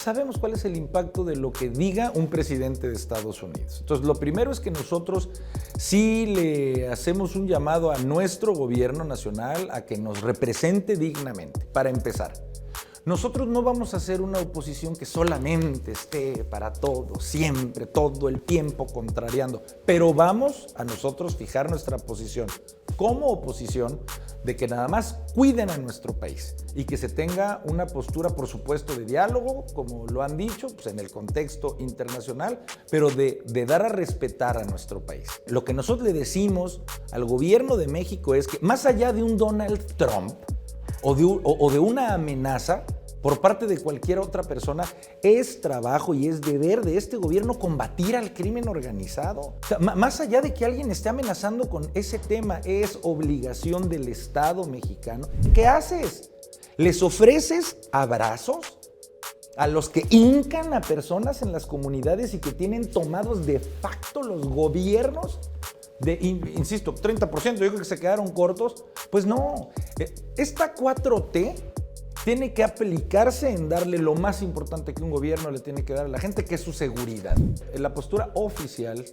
Sabemos cuál es el impacto de lo que diga un presidente de Estados Unidos. Entonces, lo primero es que nosotros sí le hacemos un llamado a nuestro gobierno nacional a que nos represente dignamente, para empezar. Nosotros no vamos a hacer una oposición que solamente esté para todo, siempre, todo el tiempo contrariando, pero vamos a nosotros fijar nuestra posición como oposición de que nada más cuiden a nuestro país y que se tenga una postura, por supuesto, de diálogo, como lo han dicho, pues en el contexto internacional, pero de dar a respetar a nuestro país. Lo que nosotros le decimos al gobierno de México es que más allá de un Donald Trump o de una amenaza por parte de cualquier otra persona, es trabajo y es deber de este gobierno combatir al crimen organizado. O sea, más allá de que alguien esté amenazando con ese tema, es obligación del Estado mexicano. ¿Qué haces? ¿Les ofreces abrazos a los que hincan a personas en las comunidades y que tienen tomados de facto los gobiernos? Insisto, 30%, yo creo que se quedaron cortos. Pues no, esta 4T tiene que aplicarse en darle lo más importante que un gobierno le tiene que dar a la gente, que es su seguridad. La postura oficial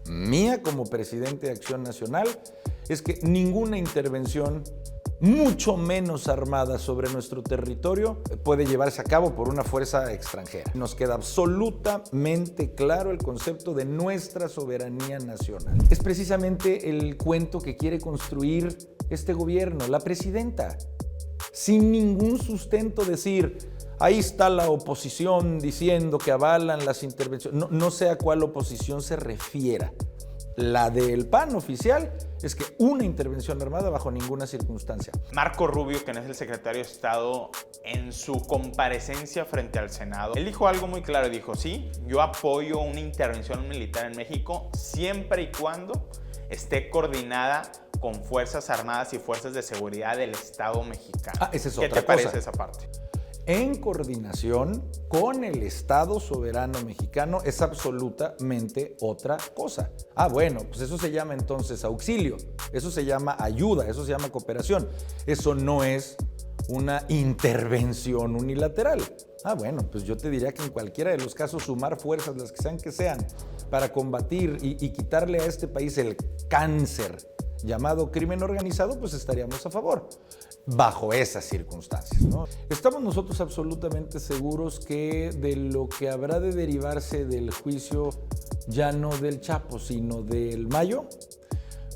mía como presidente de Acción Nacional es que ninguna intervención, mucho menos armada, sobre nuestro territorio puede llevarse a cabo por una fuerza extranjera. Nos queda absolutamente claro el concepto de nuestra soberanía nacional. Es precisamente el cuento que quiere construir este gobierno, la presidenta. Sin ningún sustento decir, ahí está la oposición diciendo que avalan las intervenciones. No sé a cuál oposición se refiera. La del PAN oficial es que una intervención armada bajo ninguna circunstancia. Marco Rubio, quien es el secretario de Estado, en su comparecencia frente al Senado, él dijo algo muy claro. Dijo, sí, yo apoyo una intervención militar en México siempre y cuando esté coordinada con Fuerzas Armadas y Fuerzas de Seguridad del Estado mexicano. Esa es otra cosa. ¿Qué te parece esa parte? En coordinación con el Estado soberano mexicano es absolutamente otra cosa. Bueno, pues eso se llama entonces auxilio, eso se llama ayuda, eso se llama cooperación. Eso no es una intervención unilateral. Bueno, pues yo te diría que en cualquiera de los casos sumar fuerzas, las que sean, para combatir y quitarle a este país el cáncer llamado crimen organizado, pues estaríamos a favor, bajo esas circunstancias, ¿no? Estamos nosotros absolutamente seguros que de lo que habrá de derivarse del juicio, ya no del Chapo, sino del Mayo,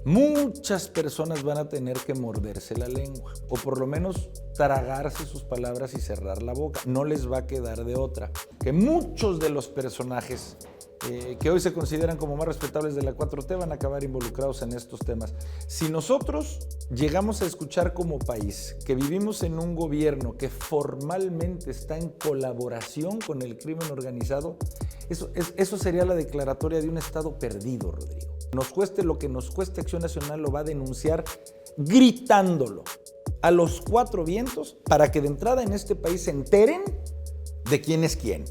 muchas personas van a tener que morderse la lengua, o por lo menos tragarse sus palabras y cerrar la boca. No les va a quedar de otra. Que muchos de los personajes que hoy se consideran como más respetables de la 4T van a acabar involucrados en estos temas. Si nosotros llegamos a escuchar como país que vivimos en un gobierno que formalmente está en colaboración con el crimen organizado, eso sería la declaratoria de un Estado perdido, Rodrigo. Nos cueste lo que nos cueste, Acción Nacional lo va a denunciar gritándolo a los cuatro vientos para que de entrada en este país se enteren de quién es quién.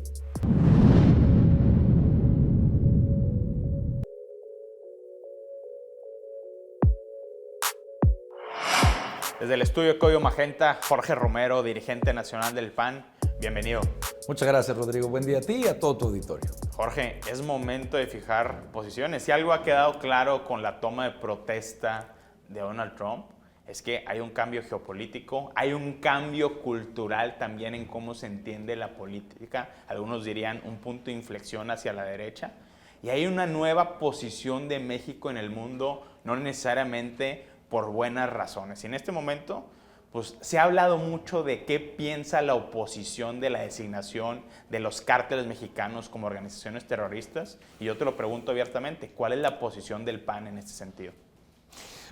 Desde el estudio Código Magenta, Jorge Romero, dirigente nacional del PAN. Bienvenido. Muchas gracias, Rodrigo. Buen día a ti y a todo tu auditorio. Jorge, es momento de fijar posiciones. Si algo ha quedado claro con la toma de protesta de Donald Trump, es que hay un cambio geopolítico, hay un cambio cultural también en cómo se entiende la política. Algunos dirían un punto de inflexión hacia la derecha. Y hay una nueva posición de México en el mundo, no necesariamente por buenas razones. Y en este momento, pues se ha hablado mucho de qué piensa la oposición de la designación de los cárteles mexicanos como organizaciones terroristas. Y yo te lo pregunto abiertamente, ¿cuál es la posición del PAN en este sentido?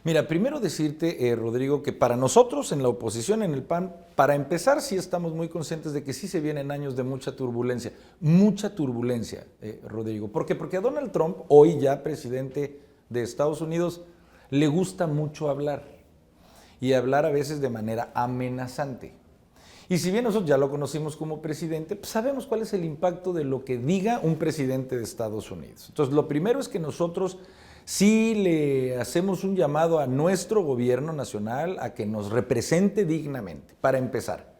Mira, primero decirte, Rodrigo, que para nosotros en la oposición, en el PAN, para empezar, sí estamos muy conscientes de que sí se vienen años de mucha turbulencia, Rodrigo. ¿Por qué? Porque a Donald Trump, hoy ya presidente de Estados Unidos, le gusta mucho hablar y hablar a veces de manera amenazante. Y si bien nosotros ya lo conocimos como presidente, pues sabemos cuál es el impacto de lo que diga un presidente de Estados Unidos. Entonces, lo primero es que nosotros sí le hacemos un llamado a nuestro gobierno nacional a que nos represente dignamente, para empezar.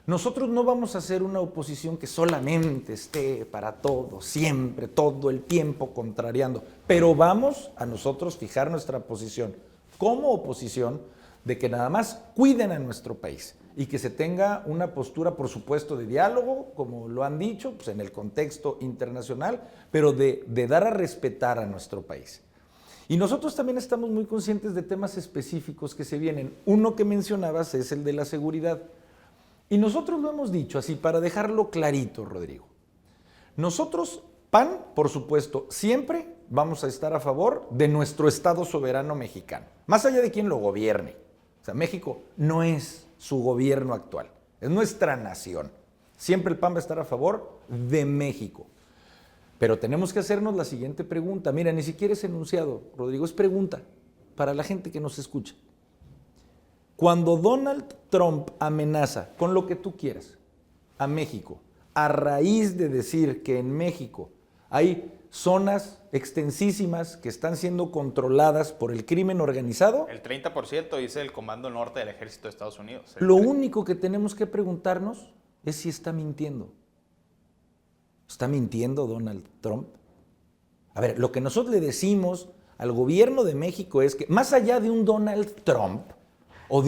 Nosotros no vamos a ser una oposición que solamente esté para todo, siempre, todo el tiempo contrariando, pero vamos a nosotros fijar nuestra posición como oposición de que nada más cuiden a nuestro país y que se tenga una postura, por supuesto, de diálogo, como lo han dicho, pues en el contexto internacional, pero de dar a respetar a nuestro país. Y nosotros también estamos muy conscientes de temas específicos que se vienen. Uno que mencionabas es el de la seguridad. Y nosotros lo hemos dicho así, para dejarlo clarito, Rodrigo. Nosotros, PAN, por supuesto, siempre vamos a estar a favor de nuestro Estado soberano mexicano, más allá de quién lo gobierne. O sea, México no es su gobierno actual, es nuestra nación. Siempre el PAN va a estar a favor de México. Pero tenemos que hacernos la siguiente pregunta. Mira, ni siquiera es enunciado, Rodrigo, es pregunta para la gente que nos escucha. Cuando Donald Trump amenaza con lo que tú quieras a México, a raíz de decir que en México hay zonas extensísimas que están siendo controladas por el crimen organizado. El 30% dice el Comando Norte del Ejército de Estados Unidos. Lo único que tenemos que preguntarnos es si está mintiendo. ¿Está mintiendo Donald Trump? A ver, lo que nosotros le decimos al gobierno de México es que más allá de un Donald Trump o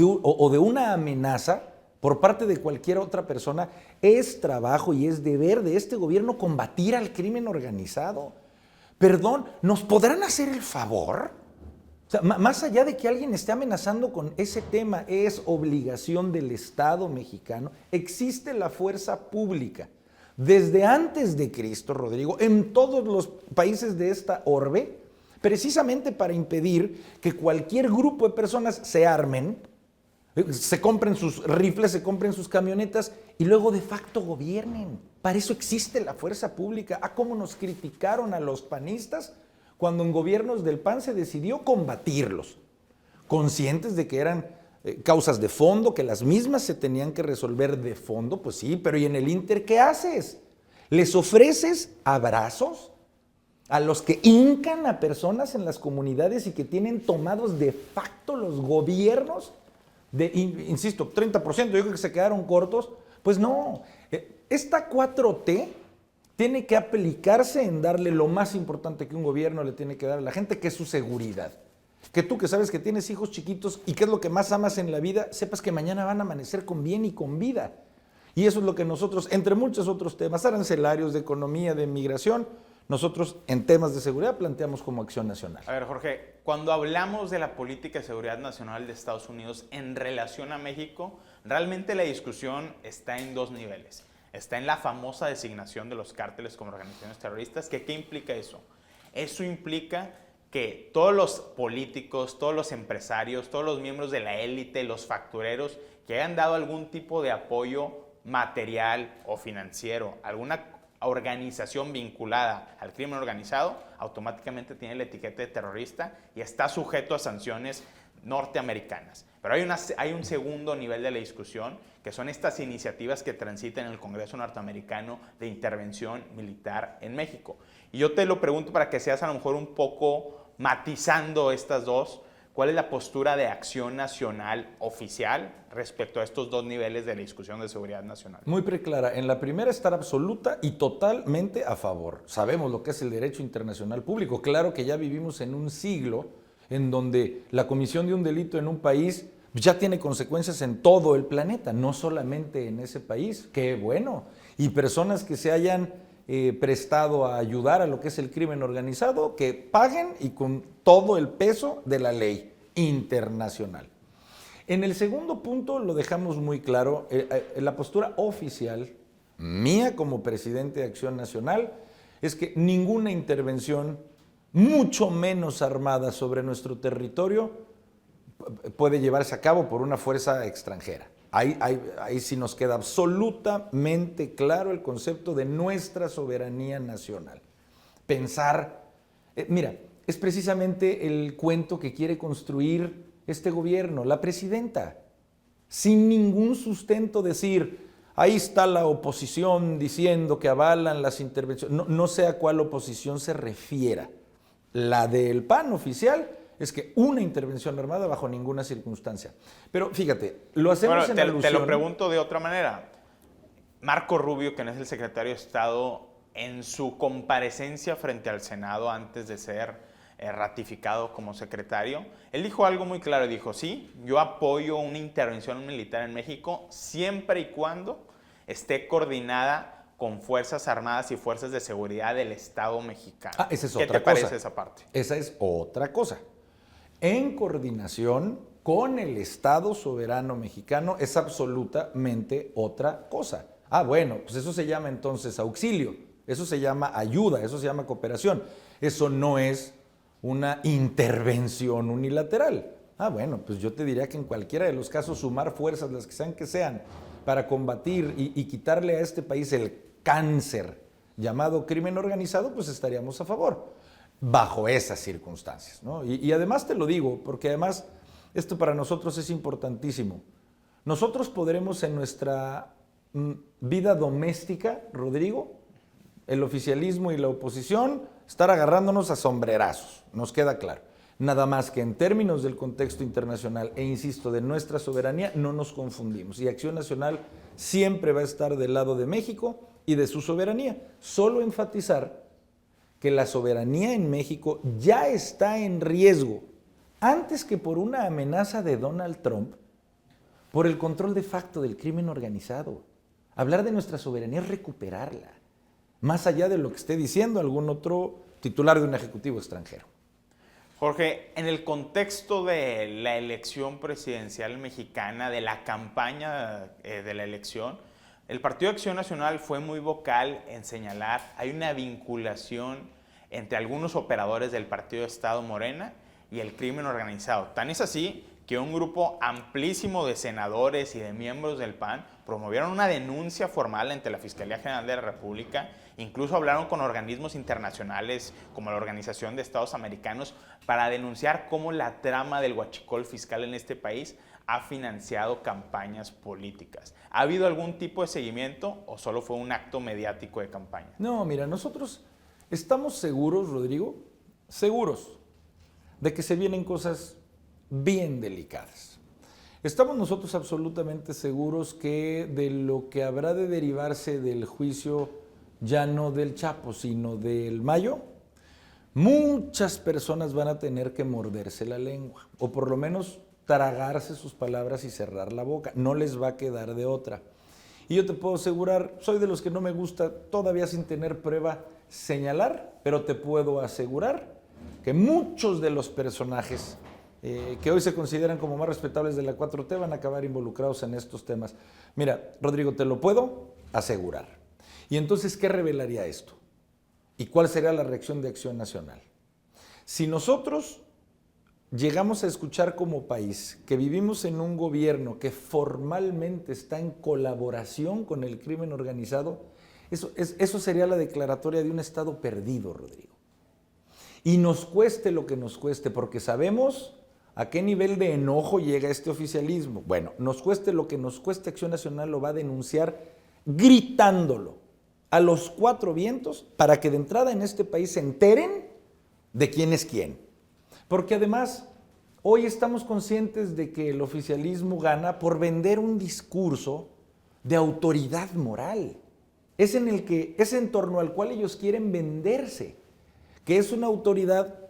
de una amenaza por parte de cualquier otra persona, es trabajo y es deber de este gobierno combatir al crimen organizado. Perdón, ¿nos podrán hacer el favor? O sea, más allá de que alguien esté amenazando con ese tema, es obligación del Estado mexicano. Existe la fuerza pública. Desde antes de Cristo, Rodrigo, en todos los países de esta orbe, precisamente para impedir que cualquier grupo de personas se armen, se compren sus rifles, se compren sus camionetas y luego de facto gobiernen. Para eso existe la fuerza pública. ¿Cómo nos criticaron a los panistas cuando en gobiernos del PAN se decidió combatirlos? Conscientes de que eran causas de fondo, que las mismas se tenían que resolver de fondo, pues sí, pero ¿y en el Inter qué haces? ¿Les ofreces abrazos a los que hincan a personas en las comunidades y que tienen tomados de facto los gobiernos? Insisto, 30%, yo creo que se quedaron cortos. Pues no, esta 4T tiene que aplicarse en darle lo más importante que un gobierno le tiene que dar a la gente, que es su seguridad. Que tú que sabes que tienes hijos chiquitos y que es lo que más amas en la vida, sepas que mañana van a amanecer con bien y con vida. Y eso es lo que nosotros, entre muchos otros temas, arancelarios, de economía, de migración, nosotros en temas de seguridad planteamos como acción nacional. A ver, Jorge, cuando hablamos de la política de seguridad nacional de Estados Unidos en relación a México, realmente la discusión está en dos niveles. Está en la famosa designación de los cárteles como organizaciones terroristas. ¿Qué implica eso? Eso implica que todos los políticos, todos los empresarios, todos los miembros de la élite, los factureros que hayan dado algún tipo de apoyo material o financiero, alguna organización vinculada al crimen organizado, automáticamente tiene la etiqueta de terrorista y está sujeto a sanciones norteamericanas. Pero hay un segundo nivel de la discusión, que son estas iniciativas que transitan en el Congreso norteamericano de intervención militar en México. Y yo te lo pregunto para que seas a lo mejor un poco matizando estas dos. ¿Cuál es la postura de Acción Nacional oficial respecto a estos dos niveles de la discusión de seguridad nacional? Muy preclara. En la primera, estar absoluta y totalmente a favor. Sabemos lo que es el derecho internacional público. Claro que ya vivimos en un siglo en donde la comisión de un delito en un país ya tiene consecuencias en todo el planeta, no solamente en ese país. ¡Qué bueno! Y personas que se hayan prestado a ayudar a lo que es el crimen organizado, que paguen y con todo el peso de la ley internacional. En el segundo punto lo dejamos muy claro, la postura oficial mía como presidente de Acción Nacional es que ninguna intervención, mucho menos armada, sobre nuestro territorio puede llevarse a cabo por una fuerza extranjera. Ahí sí nos queda absolutamente claro el concepto de nuestra soberanía nacional. Pensar, mira, es precisamente el cuento que quiere construir este gobierno, la presidenta, sin ningún sustento decir, ahí está la oposición diciendo que avalan las intervenciones, no sé a cuál oposición se refiera. La del PAN oficial es que una intervención armada bajo ninguna circunstancia. Pero fíjate, lo hacemos en alusión. Te lo pregunto de otra manera. Marco Rubio, quien es el secretario de Estado, en su comparecencia frente al Senado antes de ser ratificado como secretario, él dijo algo muy claro, dijo, sí, yo apoyo una intervención militar en México siempre y cuando esté coordinada con Fuerzas Armadas y Fuerzas de Seguridad del Estado mexicano. Esa es ¿Qué otra te cosa. parece esa parte? Esa es otra cosa. En coordinación con el Estado soberano mexicano es absolutamente otra cosa. Bueno, pues eso se llama entonces auxilio, eso se llama ayuda, eso se llama cooperación. Eso no es una intervención unilateral. Bueno, pues yo te diría que en cualquiera de los casos sumar fuerzas, las que sean, para combatir y quitarle a este país el cáncer llamado crimen organizado, pues estaríamos a favor, bajo esas circunstancias, ¿no? Y además te lo digo, porque además esto para nosotros es importantísimo. Nosotros podremos en nuestra vida doméstica, Rodrigo, el oficialismo y la oposición, estar agarrándonos a sombrerazos, nos queda claro. Nada más que en términos del contexto internacional e insisto, de nuestra soberanía, no nos confundimos. Y Acción Nacional siempre va a estar del lado de México y de su soberanía. Solo enfatizar que la soberanía en México ya está en riesgo, antes que por una amenaza de Donald Trump, por el control de facto del crimen organizado. Hablar de nuestra soberanía es recuperarla, más allá de lo que esté diciendo algún otro titular de un ejecutivo extranjero. Jorge, en el contexto de la elección presidencial mexicana, de la campaña de la elección, el Partido Acción Nacional fue muy vocal en señalar hay una vinculación entre algunos operadores del Partido de Estado Morena y el crimen organizado. Tan es así que un grupo amplísimo de senadores y de miembros del PAN promovieron una denuncia formal ante la Fiscalía General de la República, incluso hablaron con organismos internacionales como la Organización de Estados Americanos para denunciar cómo la trama del huachicol fiscal en este país ha financiado campañas políticas. ¿Ha habido algún tipo de seguimiento o solo fue un acto mediático de campaña? No, mira, nosotros estamos seguros, Rodrigo, seguros de que se vienen cosas bien delicadas. Estamos nosotros absolutamente seguros que de lo que habrá de derivarse del juicio, ya no del Chapo, sino del Mayo, muchas personas van a tener que morderse la lengua, o por lo menos tragarse sus palabras y cerrar la boca. No les va a quedar de otra. Y yo te puedo asegurar, soy de los que no me gusta todavía sin tener prueba señalar, pero te puedo asegurar que muchos de los personajes que hoy se consideran como más respetables de la 4T van a acabar involucrados en estos temas. Mira, Rodrigo, te lo puedo asegurar. Y entonces, ¿qué revelaría esto? ¿Y cuál sería la reacción de Acción Nacional? Si nosotros llegamos a escuchar como país que vivimos en un gobierno que formalmente está en colaboración con el crimen organizado, eso sería la declaratoria de un Estado perdido, Rodrigo. Y nos cueste lo que nos cueste, porque sabemos a qué nivel de enojo llega este oficialismo. Bueno, nos cueste lo que nos cueste, Acción Nacional lo va a denunciar gritándolo a los cuatro vientos para que de entrada en este país se enteren de quién es quién. Porque además, hoy estamos conscientes de que el oficialismo gana por vender un discurso de autoridad moral. Es en torno al cual ellos quieren venderse, que es una autoridad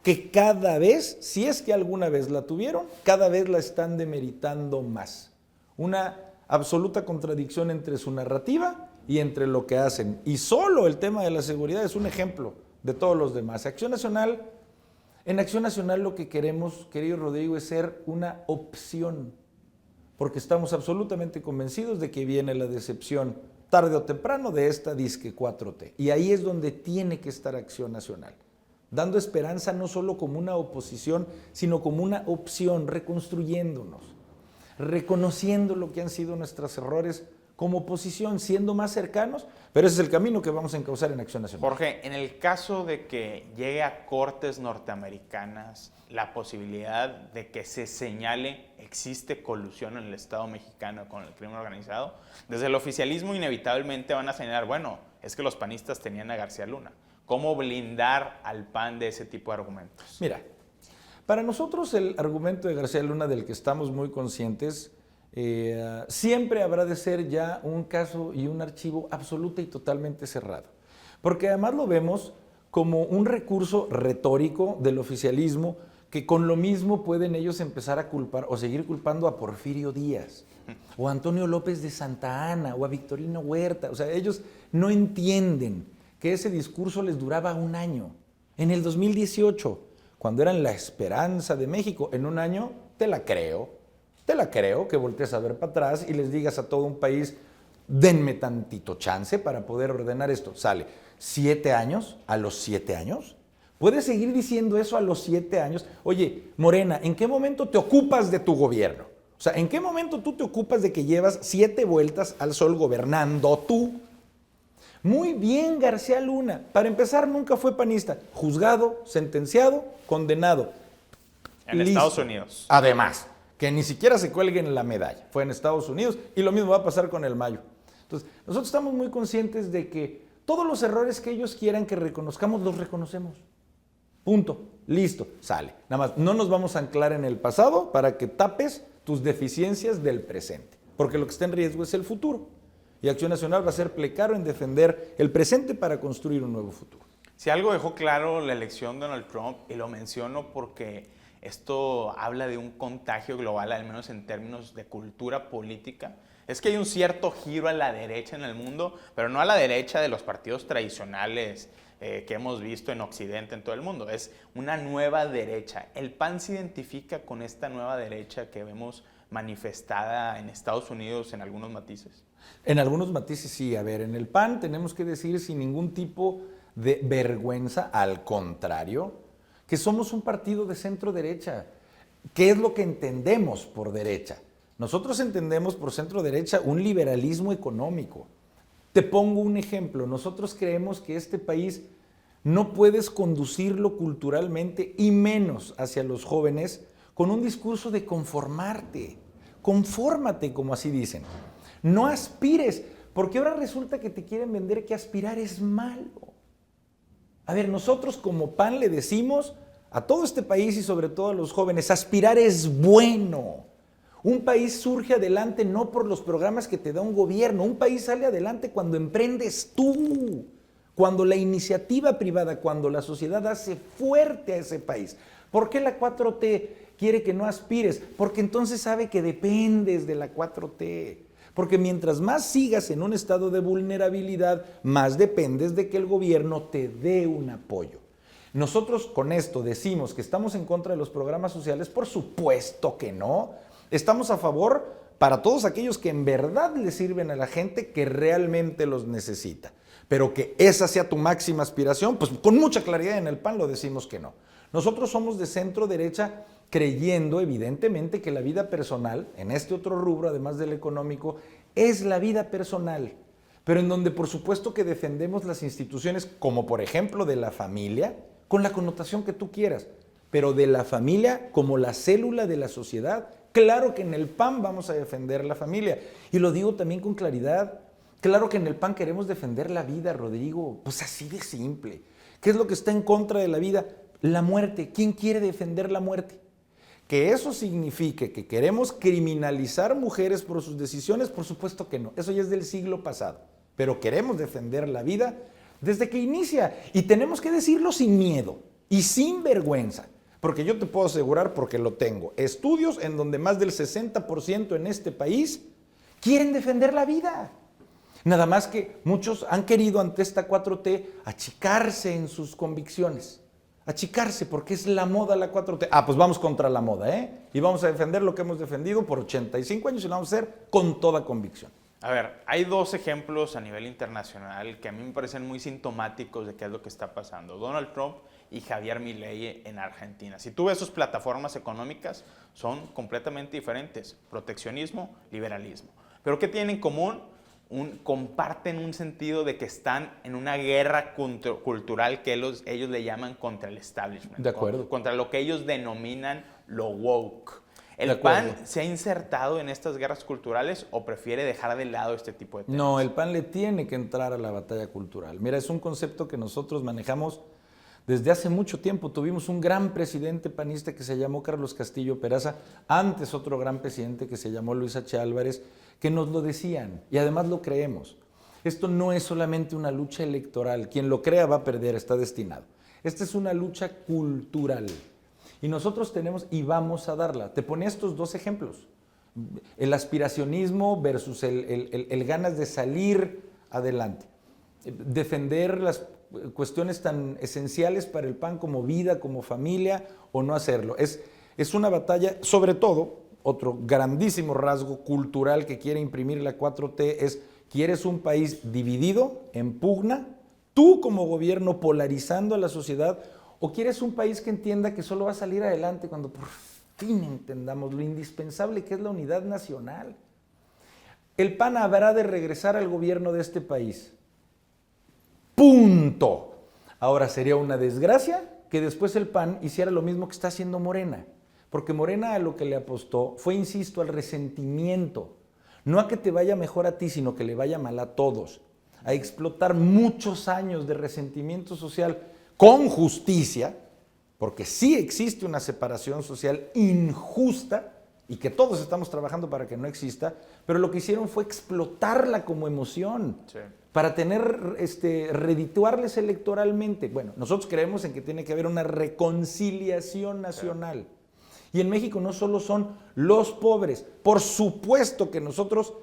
que cada vez, si es que alguna vez la tuvieron, cada vez la están demeritando más. Una absoluta contradicción entre su narrativa y entre lo que hacen. Y solo el tema de la seguridad es un ejemplo de todos los demás. En Acción Nacional lo que queremos, querido Rodrigo, es ser una opción, porque estamos absolutamente convencidos de que viene la decepción, tarde o temprano, de esta disque 4T. Y ahí es donde tiene que estar Acción Nacional, dando esperanza no solo como una oposición, sino como una opción, reconstruyéndonos, reconociendo lo que han sido nuestros errores como oposición, siendo más cercanos, pero ese es el camino que vamos a encauzar en Acción Nacional. Jorge, en el caso de que llegue a cortes norteamericanas la posibilidad de que se señale existe colusión en el Estado mexicano con el crimen organizado, desde el oficialismo inevitablemente van a señalar, bueno, es que los panistas tenían a García Luna. ¿Cómo blindar al PAN de ese tipo de argumentos? Mira, para nosotros el argumento de García Luna, del que estamos muy conscientes, siempre habrá de ser ya un caso y un archivo absoluta y totalmente cerrado. Porque además lo vemos como un recurso retórico del oficialismo que con lo mismo pueden ellos empezar a culpar o seguir culpando a Porfirio Díaz o a Antonio López de Santa Anna o a Victorino Huerta. O sea, ellos no entienden que ese discurso les duraba un año. En el 2018, cuando eran la esperanza de México, en un año te la creo que voltees a ver para atrás y les digas a todo un país, denme tantito chance para poder ordenar esto. Sale 7 años, a los 7 años. ¿Puedes seguir diciendo eso a los 7 años? Oye, Morena, ¿en qué momento te ocupas de tu gobierno? O sea, ¿en qué momento tú te ocupas de que llevas 7 vueltas al sol gobernando tú? Muy bien, García Luna. Para empezar, nunca fue panista. Juzgado, sentenciado, condenado. En Listo. Estados Unidos. Además, que ni siquiera se cuelguen la medalla. Fue en Estados Unidos y lo mismo va a pasar con el Mayo. Entonces, nosotros estamos muy conscientes de que todos los errores que ellos quieran que reconozcamos, los reconocemos. Punto. Listo. Sale. Nada más, no nos vamos a anclar en el pasado para que tapes tus deficiencias del presente. Porque lo que está en riesgo es el futuro. Y Acción Nacional va a ser plecaro en defender el presente para construir un nuevo futuro. Si algo dejó claro la elección de Donald Trump, y lo menciono porque esto habla de un contagio global, al menos en términos de cultura política, es que hay un cierto giro a la derecha en el mundo, pero no a la derecha de los partidos tradicionales que hemos visto en Occidente, en todo el mundo. Es una nueva derecha. El PAN se identifica con esta nueva derecha que vemos manifestada en Estados Unidos en algunos matices. En algunos matices sí. A ver, en el PAN tenemos que decir sin ningún tipo de vergüenza, al contrario, que somos un partido de centro derecha. ¿Qué es lo que entendemos por derecha? Nosotros entendemos por centro derecha un liberalismo económico. Te pongo un ejemplo. Nosotros creemos que este país no puedes conducirlo culturalmente y menos hacia los jóvenes con un discurso de conformarte. Confórmate, como así dicen. No aspires, porque ahora resulta que te quieren vender que aspirar es malo. A ver, nosotros como PAN le decimos a todo este país y sobre todo a los jóvenes, aspirar es bueno. Un país surge adelante no por los programas que te da un gobierno, un país sale adelante cuando emprendes tú, cuando la iniciativa privada, cuando la sociedad hace fuerte a ese país. ¿Por qué la 4T quiere que no aspires? Porque entonces sabe que dependes de la 4T. Porque mientras más sigas en un estado de vulnerabilidad, más dependes de que el gobierno te dé un apoyo. Nosotros con esto decimos que estamos en contra de los programas sociales, por supuesto que no. Estamos a favor para todos aquellos que en verdad le sirven a la gente que realmente los necesita. Pero que esa sea tu máxima aspiración, pues con mucha claridad en el PAN lo decimos que no. Nosotros somos de centro derecha creyendo evidentemente que la vida personal, en este otro rubro además del económico, es la vida personal. Pero en donde por supuesto que defendemos las instituciones como por ejemplo de la familia, con la connotación que tú quieras, pero de la familia como la célula de la sociedad. Claro que en el PAN vamos a defender la familia. Y lo digo también con claridad. Claro que en el PAN queremos defender la vida, Rodrigo. Pues así de simple. ¿Qué es lo que está en contra de la vida? La muerte. ¿Quién quiere defender la muerte? Que eso signifique que queremos criminalizar mujeres por sus decisiones, por supuesto que no. Eso ya es del siglo pasado. Pero queremos defender la vida desde que inicia. Y tenemos que decirlo sin miedo y sin vergüenza. Porque yo te puedo asegurar, porque lo tengo, estudios en donde más del 60% en este país quieren defender la vida. Nada más que muchos han querido ante esta 4T achicarse en sus convicciones. Achicarse porque es la moda la 4T. Ah, pues vamos contra la moda, ¿eh? Y vamos a defender lo que hemos defendido por 85 años y lo vamos a hacer con toda convicción. A ver, hay 2 ejemplos a nivel internacional que a mí me parecen muy sintomáticos de qué es lo que está pasando. Donald Trump y Javier Milei en Argentina. Si tú ves sus plataformas económicas, son completamente diferentes. Proteccionismo, liberalismo. ¿Pero qué tienen en común? Comparten un sentido de que están en una guerra cultural que ellos le llaman contra el establishment. De acuerdo. Contra lo que ellos denominan lo woke. ¿El PAN se ha insertado en estas guerras culturales o prefiere dejar de lado este tipo de temas? No, el PAN le tiene que entrar a la batalla cultural. Mira, es un concepto que nosotros manejamos Desde hace mucho tiempo tuvimos un gran presidente panista que se llamó Carlos Castillo Peraza, antes otro gran presidente que se llamó Luis H. Álvarez, que nos lo decían y además lo creemos. Esto no es solamente una lucha electoral, quien lo crea va a perder, está destinado. Esta es una lucha cultural y nosotros tenemos y vamos a darla. Te ponía estos dos ejemplos, el aspiracionismo versus el ganas de salir adelante, defender las cuestiones tan esenciales para el PAN como vida, como familia, o no hacerlo. Es una batalla, sobre todo, otro grandísimo rasgo cultural que quiere imprimir la 4T es, ¿quieres un país dividido, en pugna, tú como gobierno polarizando a la sociedad, o quieres un país que entienda que solo va a salir adelante cuando por fin entendamos lo indispensable que es la unidad nacional? El PAN habrá de regresar al gobierno de este país. Punto. Ahora sería una desgracia que después el PAN hiciera lo mismo que está haciendo Morena, porque Morena a lo que le apostó fue, insisto, al resentimiento, no a que te vaya mejor a ti, sino que le vaya mal a todos, a explotar muchos años de resentimiento social con justicia, porque sí existe una separación social injusta y que todos estamos trabajando para que no exista, pero lo que hicieron fue explotarla como emoción. Sí. Para redituarles electoralmente. Bueno, nosotros creemos en que tiene que haber una reconciliación nacional. Y en México no solo son los pobres, por supuesto que nosotros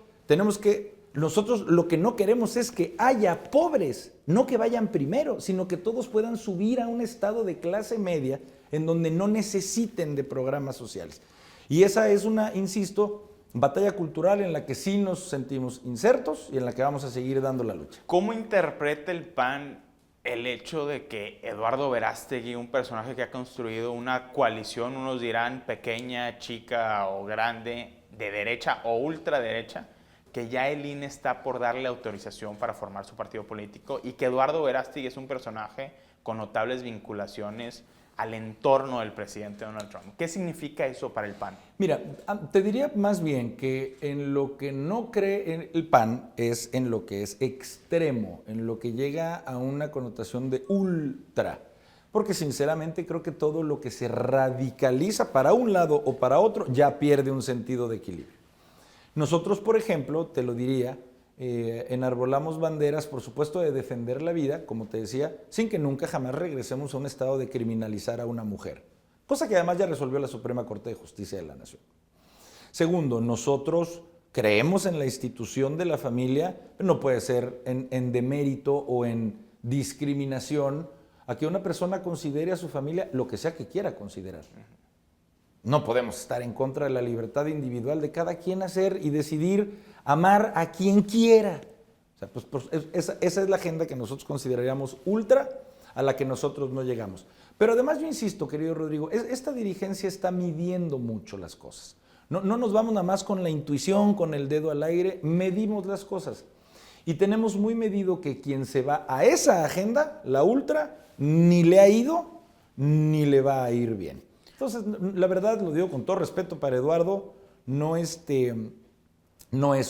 lo que no queremos es que haya pobres, no que vayan primero, sino que todos puedan subir a un estado de clase media en donde no necesiten de programas sociales. Y esa es una, insisto, batalla cultural en la que sí nos sentimos insertos y en la que vamos a seguir dando la lucha. ¿Cómo interpreta el PAN el hecho de que Eduardo Verástegui, un personaje que ha construido una coalición, unos dirán pequeña, chica o grande, de derecha o ultraderecha, que ya el INE está por darle autorización para formar su partido político y que Eduardo Verástegui es un personaje con notables vinculaciones al entorno del presidente Donald Trump? ¿Qué significa eso para el PAN? Mira, te diría más bien que en lo que no cree el PAN es en lo que es extremo, en lo que llega a una connotación de ultra. Porque sinceramente creo que todo lo que se radicaliza para un lado o para otro ya pierde un sentido de equilibrio. Nosotros, por ejemplo, te lo diría, enarbolamos banderas, por supuesto, de defender la vida, como te decía, sin que nunca jamás regresemos a un estado de criminalizar a una mujer, cosa que además ya resolvió la Suprema Corte de Justicia de la Nación. Segundo, nosotros creemos en la institución de la familia, pero no puede ser en demérito o en discriminación a que una persona considere a su familia lo que sea que quiera considerar. No podemos estar en contra de la libertad individual de cada quien hacer y decidir amar a quien quiera. O sea, esa es la agenda que nosotros consideraríamos ultra, a la que nosotros no llegamos. Pero además yo insisto, querido Rodrigo, esta dirigencia está midiendo mucho las cosas. No nos vamos nada más con la intuición, con el dedo al aire, medimos las cosas. Y tenemos muy medido que quien se va a esa agenda, la ultra, ni le ha ido, ni le va a ir bien. Entonces, la verdad, lo digo con todo respeto para Eduardo, no es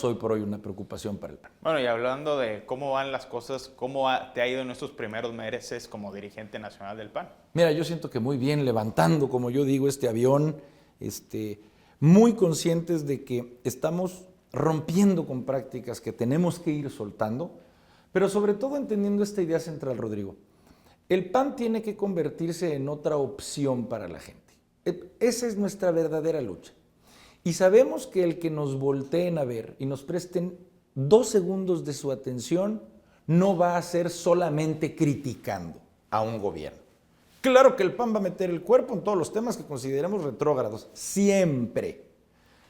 hoy por hoy una preocupación para el PAN. Bueno, y hablando de cómo van las cosas, ¿cómo te ha ido en estos primeros meses como dirigente nacional del PAN? Mira, yo siento que muy bien, levantando, como yo digo, este avión, muy conscientes de que estamos rompiendo con prácticas que tenemos que ir soltando, pero sobre todo entendiendo esta idea central, Rodrigo. El PAN tiene que convertirse en otra opción para la gente. Esa es nuestra verdadera lucha. Y sabemos que el que nos volteen a ver y nos presten 2 segundos de su atención no va a ser solamente criticando a un gobierno. Claro que el PAN va a meter el cuerpo en todos los temas que consideremos retrógrados, siempre.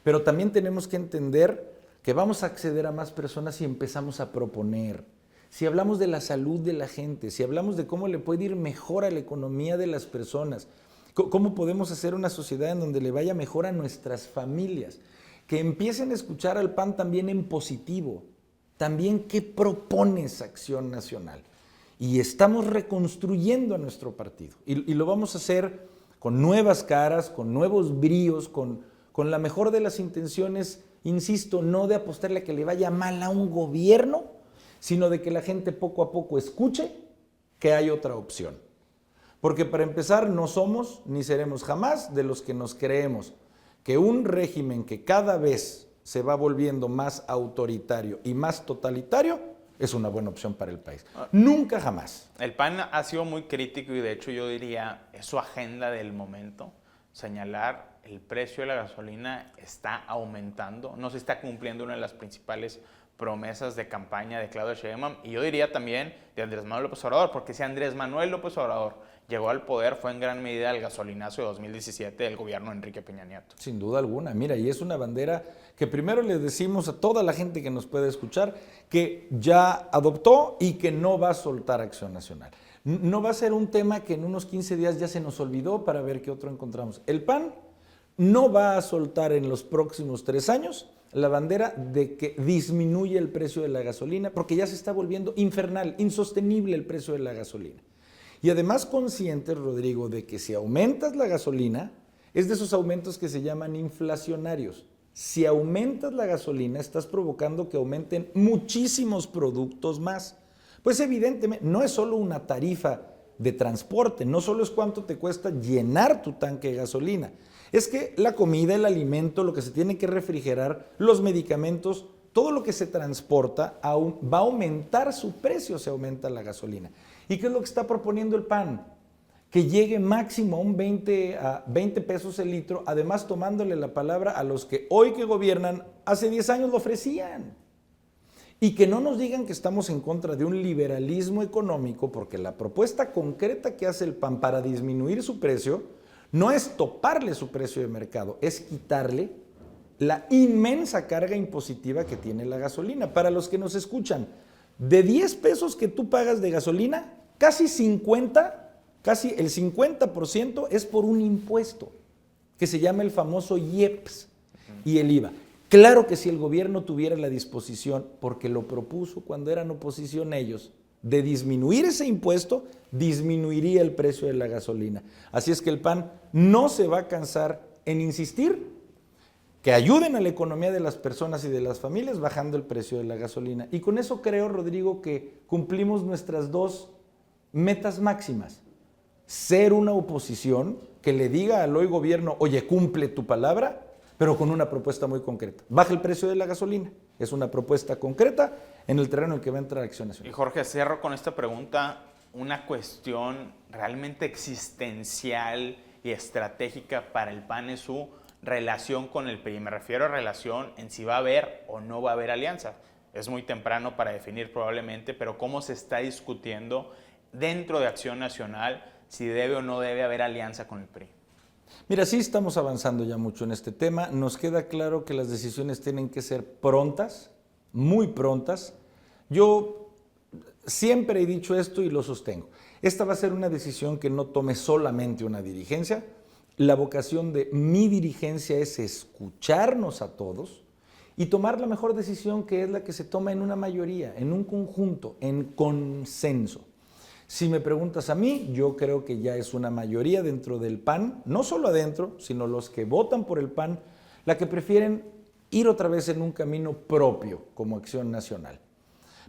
Pero también tenemos que entender que vamos a acceder a más personas si empezamos a proponer. Si hablamos de la salud de la gente, si hablamos de cómo le puede ir mejor a la economía de las personas, cómo podemos hacer una sociedad en donde le vaya mejor a nuestras familias, que empiecen a escuchar al PAN también en positivo, también qué propone esa acción nacional. Y estamos reconstruyendo a nuestro partido y lo vamos a hacer con nuevas caras, con nuevos bríos, con la mejor de las intenciones, insisto, no de apostarle a que le vaya mal a un gobierno, sino de que la gente poco a poco escuche que hay otra opción. Porque para empezar, no somos ni seremos jamás de los que nos creemos que un régimen que cada vez se va volviendo más autoritario y más totalitario es una buena opción para el país. Nunca jamás. El PAN ha sido muy crítico y de hecho yo diría es su agenda del momento señalar el precio de la gasolina está aumentando, no se está cumpliendo una de las principales promesas de campaña de Claudia Sheinbaum y yo diría también de Andrés Manuel López Obrador, porque si Andrés Manuel López Obrador llegó al poder fue en gran medida el gasolinazo de 2017 del gobierno de Enrique Peña Nieto. Sin duda alguna, mira, y es una bandera que primero le decimos a toda la gente que nos puede escuchar que ya adoptó y que no va a soltar Acción Nacional. No va a ser un tema que en unos 15 días ya se nos olvidó para ver qué otro encontramos. El PAN no va a soltar en los próximos 3 años la bandera de que disminuye el precio de la gasolina porque ya se está volviendo infernal, insostenible el precio de la gasolina. Y además conscientes, Rodrigo, de que si aumentas la gasolina, es de esos aumentos que se llaman inflacionarios. Si aumentas la gasolina, estás provocando que aumenten muchísimos productos más. Pues evidentemente, no es solo una tarifa de transporte, no solo es cuánto te cuesta llenar tu tanque de gasolina, es que la comida, el alimento, lo que se tiene que refrigerar, los medicamentos, todo lo que se transporta va a aumentar su precio si aumenta la gasolina. ¿Y qué es lo que está proponiendo el PAN? Que llegue máximo a un 20 pesos el litro, además tomándole la palabra a los que hoy que gobiernan, hace 10 años lo ofrecían. Y que no nos digan que estamos en contra de un liberalismo económico, porque la propuesta concreta que hace el PAN para disminuir su precio no es toparle su precio de mercado, es quitarle la inmensa carga impositiva que tiene la gasolina. Para los que nos escuchan, de 10 pesos que tú pagas de gasolina, casi el 50% es por un impuesto que se llama el famoso IEPS y el IVA. Claro que si el gobierno tuviera la disposición, porque lo propuso cuando eran oposición ellos, de disminuir ese impuesto, disminuiría el precio de la gasolina. Así es que el PAN no se va a cansar en insistir que ayuden a la economía de las personas y de las familias bajando el precio de la gasolina. Y con eso creo, Rodrigo, que cumplimos nuestras 2 metas máximas. Ser una oposición que le diga al hoy gobierno, oye, cumple tu palabra, pero con una propuesta muy concreta. Baja el precio de la gasolina. Es una propuesta concreta en el terreno en el que va a entrar Acción Nacional. Y Jorge, cierro con esta pregunta, una cuestión realmente existencial y estratégica para el PAN es su relación con el PRI. Me refiero a relación en si va a haber o no va a haber alianza. Es muy temprano para definir probablemente, pero cómo se está discutiendo dentro de Acción Nacional si debe o no debe haber alianza con el PRI. Mira, sí estamos avanzando ya mucho en este tema. Nos queda claro que las decisiones tienen que ser prontas, muy prontas. Yo siempre he dicho esto y lo sostengo. Esta va a ser una decisión que no tome solamente una dirigencia. La vocación de mi dirigencia es escucharnos a todos y tomar la mejor decisión, que es la que se toma en una mayoría, en un conjunto, en consenso. Si me preguntas a mí, yo creo que ya es una mayoría dentro del PAN, no solo adentro, sino los que votan por el PAN, la que prefieren ir otra vez en un camino propio como Acción Nacional.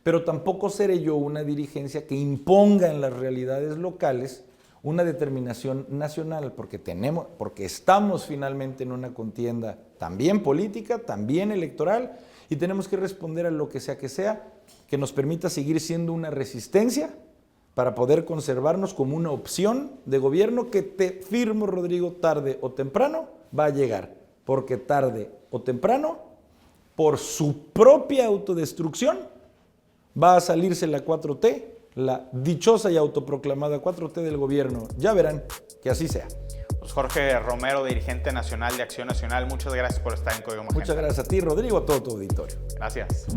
Pero tampoco seré yo una dirigencia que imponga en las realidades locales una determinación nacional, porque estamos finalmente en una contienda también política, también electoral, y tenemos que responder a lo que sea, que nos permita seguir siendo una resistencia para poder conservarnos como una opción de gobierno que, te firmo, Rodrigo, tarde o temprano va a llegar, porque tarde o temprano, por su propia autodestrucción, va a salirse la 4T, la dichosa y autoproclamada 4T del gobierno. Ya verán que así sea. Pues Jorge Romero, dirigente nacional de Acción Nacional, muchas gracias por estar en Código Magenta. Muchas gracias a ti, Rodrigo, a todo tu auditorio. Gracias.